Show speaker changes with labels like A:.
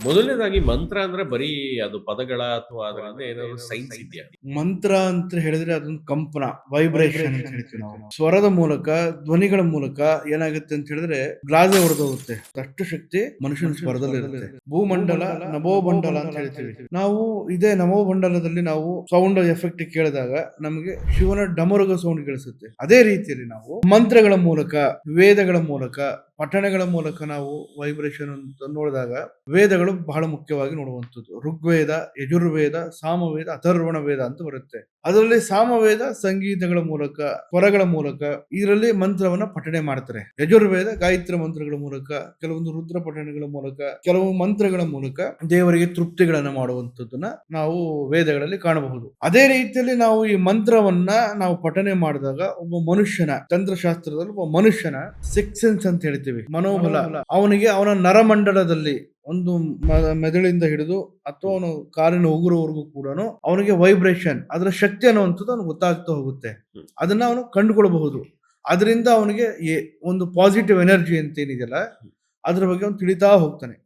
A: ಮೊದಲನೇದಾಗಿ ಮಂತ್ರ ಅಂದ್ರೆ ಬರೀ ಅದು ಪದಗಳ ಅಥವಾ ಅದರಿಂದ ಏನಾದ್ರು ಸೈನ್ಸ್ ಇದೆಯಾ?
B: ಮಂತ್ರ ಅಂತ ಹೇಳಿದ್ರೆ ಅದೊಂದು ಕಂಪನ, ವೈಬ್ರೇಷನ್ ಅಂತ ಹೇಳ್ತೀವಿ ನಾವು. ಸ್ವರದ ಮೂಲಕ, ಧ್ವನಿಗಳ ಮೂಲಕ ಏನಾಗುತ್ತೆ ಅಂತ ಹೇಳಿದ್ರೆ ಗ್ಲಾಸೆ ಹೊಡೆದೋಗುತ್ತೆ. ಅಷ್ಟು ಶಕ್ತಿ ಮನುಷ್ಯನ ಸ್ವರದಲ್ಲಿ ಇರುತ್ತೆ. ಭೂಮಂಡಲ, ನಭೋಮಂಡಲ ಅಂತ ಹೇಳ್ತೀವಿ ನಾವು. ಇದೇ ನಭೋಮಂಡಲದಲ್ಲಿ ನಾವು ಸೌಂಡ್ ಎಫೆಕ್ಟ್ ಕೇಳಿದಾಗ ನಮಗೆ ಶಿವನ ಡಮರುಗ ಸೌಂಡ್ ಕೇಳಿಸುತ್ತೆ. ಅದೇ ರೀತಿಯಲ್ಲಿ ನಾವು ಮಂತ್ರಗಳ ಮೂಲಕ, ವೇದಗಳ ಮೂಲಕ, ಪಠಣಗಳ ಮೂಲಕ ನಾವು ವೈಬ್ರೇಷನ್ ಅಂತ ನೋಡಿದಾಗ ವೇದಗಳು ಬಹಳ ಮುಖ್ಯವಾಗಿ ನೋಡುವಂಥದ್ದು. ಋಗ್ವೇದ, ಯಜುರ್ವೇದ, ಸಾಮವೇದ, ಅಥರ್ವಣ ವೇದ ಅಂತ ಬರುತ್ತೆ. ಅದರಲ್ಲಿ ಸಾಮವೇದ ಸಂಗೀತಗಳ ಮೂಲಕ, ಸ್ವರಗಳ ಮೂಲಕ ಇದರಲ್ಲಿ ಮಂತ್ರವನ್ನ ಪಠಣೆ ಮಾಡ್ತಾರೆ. ಯಜುರ್ವೇದ ಗಾಯತ್ರಿ ಮಂತ್ರಗಳ ಮೂಲಕ, ಕೆಲವೊಂದು ರುದ್ರ ಪಠಣೆಗಳ ಮೂಲಕ, ಕೆಲವು ಮಂತ್ರಗಳ ಮೂಲಕ ದೇವರಿಗೆ ತೃಪ್ತಿಗಳನ್ನ ಮಾಡುವಂಥದ್ದನ್ನ ನಾವು ವೇದಗಳಲ್ಲಿ ಕಾಣಬಹುದು. ಅದೇ ರೀತಿಯಲ್ಲಿ ನಾವು ಈ ಮಂತ್ರವನ್ನ ನಾವು ಪಠಣೆ ಮಾಡಿದಾಗ ಒಬ್ಬ ಮನುಷ್ಯನ, ತಂತ್ರಶಾಸ್ತ್ರದಲ್ಲಿ ಒಬ್ಬ ಮನುಷ್ಯನ ಸಿಕ್ಸ್ ಸೆನ್ಸ್ ಅಂತ ಹೇಳ್ತೀವಿ, ಮನೋಬಲ, ಅವನಿಗೆ ಅವನ ನರಮಂಡಲದಲ್ಲಿ ಒಂದು ಮೆದುಳಿಂದ ಹಿಡಿದು ಅಥವಾ ಅವನು ಕಾಲಿನ ಉಗುರುವರೆಗೂ ಕೂಡ ಅವನಿಗೆ ವೈಬ್ರೇಷನ್, ಅದರ ಶಕ್ತಿ ಅನ್ನುವಂಥದ್ದು ಅವನು ಗೊತ್ತಾಗ್ತಾ ಹೋಗುತ್ತೆ. ಅದನ್ನ ಅವನು ಕಂಡುಕೊಳ್ಬಹುದು. ಅದರಿಂದ ಅವನಿಗೆ ಒಂದು ಪಾಸಿಟಿವ್ ಎನರ್ಜಿ ಅಂತ ಏನಿದೆಯಲ್ಲ, ಅದ್ರ ಬಗ್ಗೆ ಅವನು ತಿಳಿತಾ ಹೋಗ್ತಾನೆ.